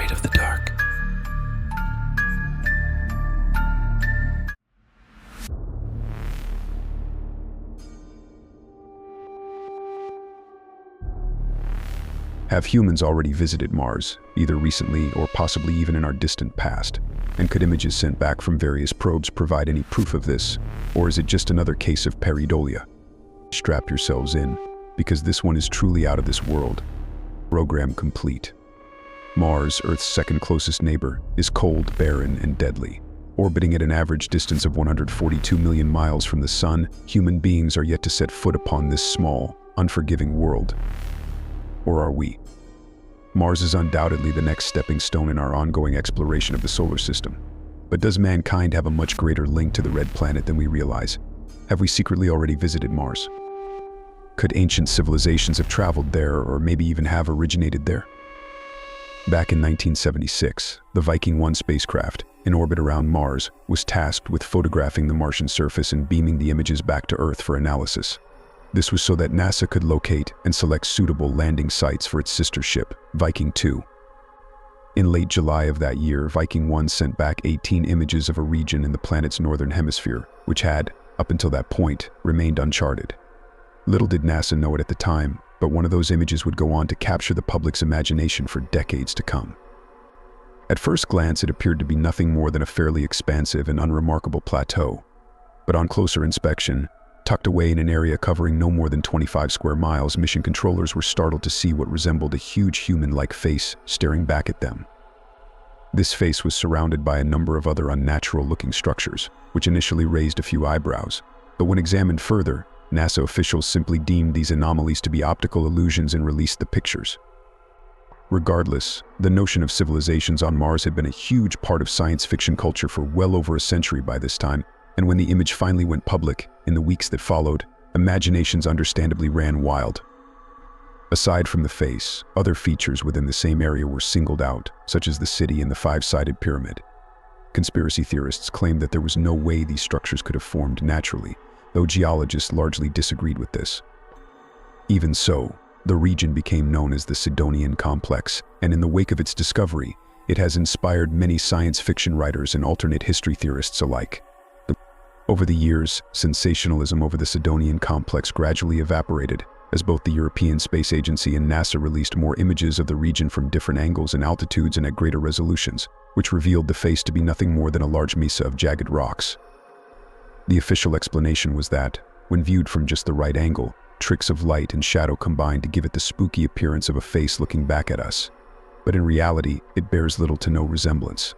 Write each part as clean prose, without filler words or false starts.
afraid of the dark. Have humans already visited Mars, either recently or possibly even in our distant past? And could images sent back from various probes provide any proof of this? Or is it just another case of pareidolia? Strap yourselves in, because this one is truly out of this world. Program complete. Mars, Earth's second closest neighbor, is cold, barren, and deadly. Orbiting at an average distance of 142 million miles from the Sun, human beings are yet to set foot upon this small, unforgiving world. Or are we? Mars is undoubtedly the next stepping stone in our ongoing exploration of the solar system. But does mankind have a much greater link to the red planet than we realize? Have we secretly already visited Mars? Could ancient civilizations have traveled there, or maybe even have originated there? Back in 1976, the Viking 1 spacecraft, in orbit around Mars, was tasked with photographing the Martian surface and beaming the images back to Earth for analysis. This was so that NASA could locate and select suitable landing sites for its sister ship, Viking 2. In late July of that year, Viking 1 sent back 18 images of a region in the planet's northern hemisphere, which had, up until that point, remained uncharted. Little did NASA know it at the time, but one of those images would go on to capture the public's imagination for decades to come. At first glance, it appeared to be nothing more than a fairly expansive and unremarkable plateau. But on closer inspection, tucked away in an area covering no more than 25 square miles, mission controllers were startled to see what resembled a huge human-like face staring back at them. This face was surrounded by a number of other unnatural-looking structures, which initially raised a few eyebrows. But when examined further, NASA officials simply deemed these anomalies to be optical illusions and released the pictures. Regardless, the notion of civilizations on Mars had been a huge part of science fiction culture for well over a century by this time, and when the image finally went public, in the weeks that followed, imaginations understandably ran wild. Aside from the face, other features within the same area were singled out, such as the city and the five-sided pyramid. Conspiracy theorists claimed that there was no way these structures could have formed naturally, though geologists largely disagreed with this. Even so, the region became known as the Sidonian Complex, and in the wake of its discovery, it has inspired many science fiction writers and alternate history theorists alike. Over the years, sensationalism over the Sidonian Complex gradually evaporated, as both the European Space Agency and NASA released more images of the region from different angles and altitudes and at greater resolutions, which revealed the face to be nothing more than a large mesa of jagged rocks. The official explanation was that, when viewed from just the right angle, tricks of light and shadow combined to give it the spooky appearance of a face looking back at us. But in reality, it bears little to no resemblance.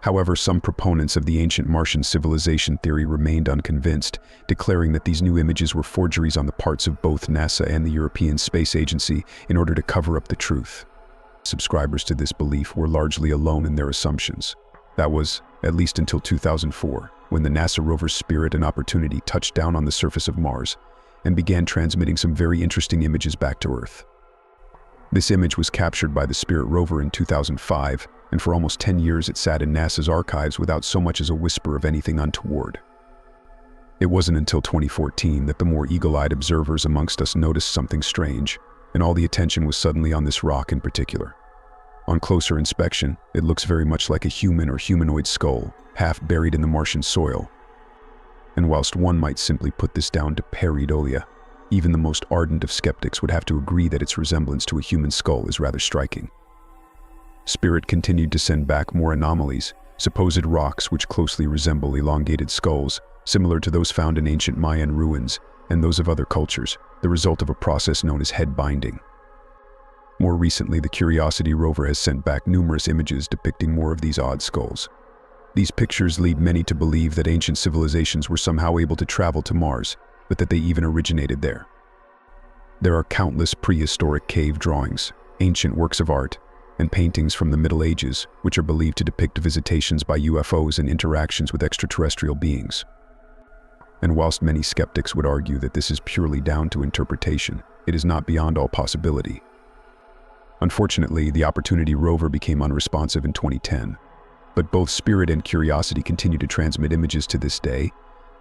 However, some proponents of the ancient Martian civilization theory remained unconvinced, declaring that these new images were forgeries on the parts of both NASA and the European Space Agency in order to cover up the truth. Subscribers to this belief were largely alone in their assumptions. That was, at least until 2004, when the NASA rover Spirit and Opportunity touched down on the surface of Mars and began transmitting some very interesting images back to Earth. This image was captured by the Spirit rover in 2005, and for almost 10 years it sat in NASA's archives without so much as a whisper of anything untoward. It wasn't until 2014 that the more eagle-eyed observers amongst us noticed something strange, and all the attention was suddenly on this rock in particular. On closer inspection, it looks very much like a human or humanoid skull, half buried in the Martian soil. And whilst one might simply put this down to pareidolia, even the most ardent of skeptics would have to agree that its resemblance to a human skull is rather striking. Spirit continued to send back more anomalies, supposed rocks which closely resemble elongated skulls, similar to those found in ancient Mayan ruins and those of other cultures, the result of a process known as head binding. More recently, the Curiosity rover has sent back numerous images depicting more of these odd skulls. These pictures lead many to believe that ancient civilizations were somehow able to travel to Mars, but that they even originated there. There are countless prehistoric cave drawings, ancient works of art, and paintings from the Middle Ages, which are believed to depict visitations by UFOs and interactions with extraterrestrial beings. And whilst many skeptics would argue that this is purely down to interpretation, it is not beyond all possibility. Unfortunately, the Opportunity rover became unresponsive in 2010, but both Spirit and Curiosity continue to transmit images to this day,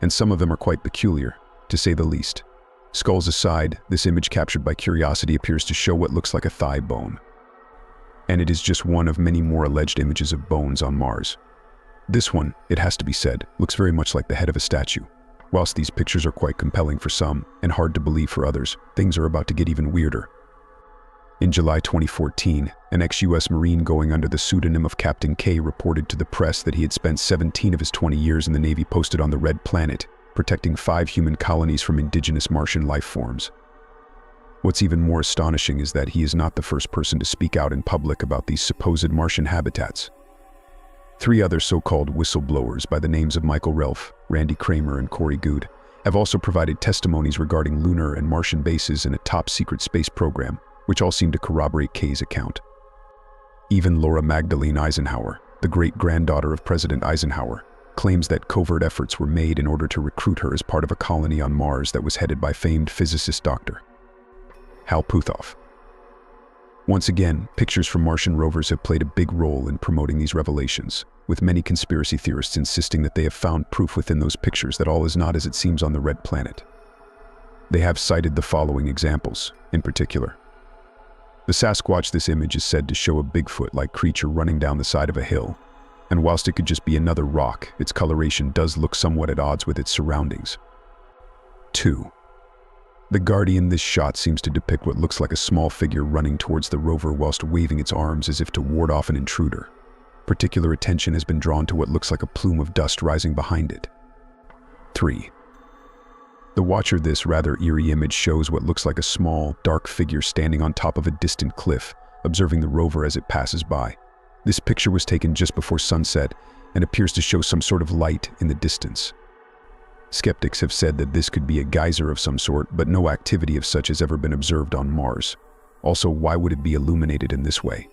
and some of them are quite peculiar, to say the least. Skulls aside, this image captured by Curiosity appears to show what looks like a thigh bone. And it is just one of many more alleged images of bones on Mars. This one, it has to be said, looks very much like the head of a statue. Whilst these pictures are quite compelling for some and hard to believe for others, things are about to get even weirder. In July 2014, an ex-US Marine going under the pseudonym of Captain K reported to the press that he had spent 17 of his 20 years in the Navy posted on the Red Planet, protecting 5 human colonies from indigenous Martian life forms. What's even more astonishing is that he is not the first person to speak out in public about these supposed Martian habitats. 3 other so-called whistleblowers by the names of Michael Relf, Randy Kramer, and Corey Goode have also provided testimonies regarding lunar and Martian bases in a top-secret space program, which all seem to corroborate K's account. Even Laura Magdalene Eisenhower, the great-granddaughter of President Eisenhower, claims that covert efforts were made in order to recruit her as part of a colony on Mars that was headed by famed physicist Dr. Hal Puthoff. Once again, pictures from Martian rovers have played a big role in promoting these revelations, with many conspiracy theorists insisting that they have found proof within those pictures that all is not as it seems on the Red Planet. They have cited the following examples, in particular. The Sasquatch this image is said to show a Bigfoot-like creature running down the side of a hill, and whilst it could just be another rock, its coloration does look somewhat at odds with its surroundings. 2. The Guardian this shot seems to depict what looks like a small figure running towards the rover whilst waving its arms as if to ward off an intruder. Particular attention has been drawn to what looks like a plume of dust rising behind it. 3. The Watcher this rather eerie image shows what looks like a small, dark figure standing on top of a distant cliff, observing the rover as it passes by. This picture was taken just before sunset and appears to show some sort of light in the distance. Skeptics have said that this could be a geyser of some sort, but no activity of such has ever been observed on Mars. Also, why would it be illuminated in this way?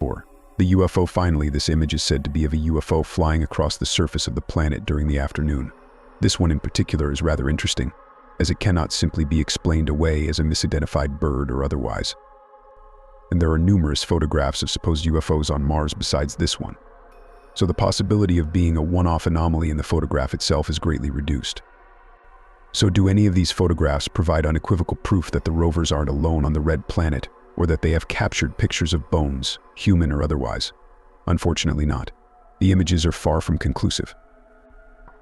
4. The UFO finally, this image is said to be of a UFO flying across the surface of the planet during the afternoon. This one in particular is rather interesting, as it cannot simply be explained away as a misidentified bird or otherwise. And there are numerous photographs of supposed UFOs on Mars besides this one. So the possibility of being a one-off anomaly in the photograph itself is greatly reduced. So do any of these photographs provide unequivocal proof that the rovers aren't alone on the Red Planet, or that they have captured pictures of bones, human or otherwise? Unfortunately not. The images are far from conclusive.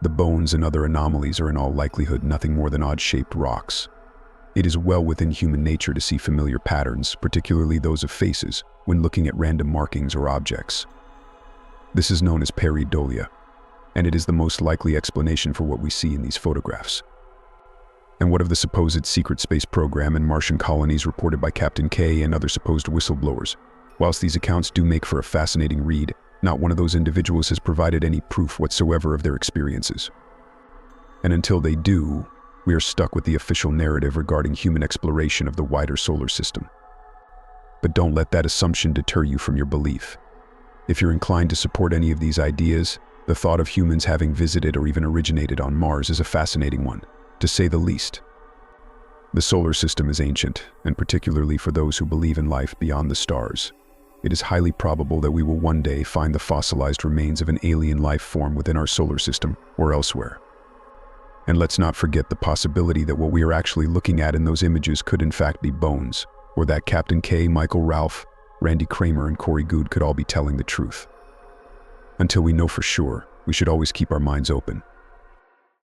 The bones and other anomalies are in all likelihood nothing more than odd-shaped rocks. It is well within human nature to see familiar patterns, particularly those of faces, when looking at random markings or objects. This is known as pareidolia, and it is the most likely explanation for what we see in these photographs. And what of the supposed secret space program and Martian colonies reported by Captain K and other supposed whistleblowers? Whilst these accounts do make for a fascinating read, not one of those individuals has provided any proof whatsoever of their experiences. And until they do, we are stuck with the official narrative regarding human exploration of the wider solar system. But don't let that assumption deter you from your belief. If you're inclined to support any of these ideas, the thought of humans having visited or even originated on Mars is a fascinating one, to say the least. The solar system is ancient, and particularly for those who believe in life beyond the stars. It is highly probable that we will one day find the fossilized remains of an alien life form within our solar system or elsewhere. And let's not forget the possibility that what we are actually looking at in those images could in fact be bones, or that Captain K, Michael Ralph, Randy Kramer, and Corey Goode could all be telling the truth. Until we know for sure, we should always keep our minds open.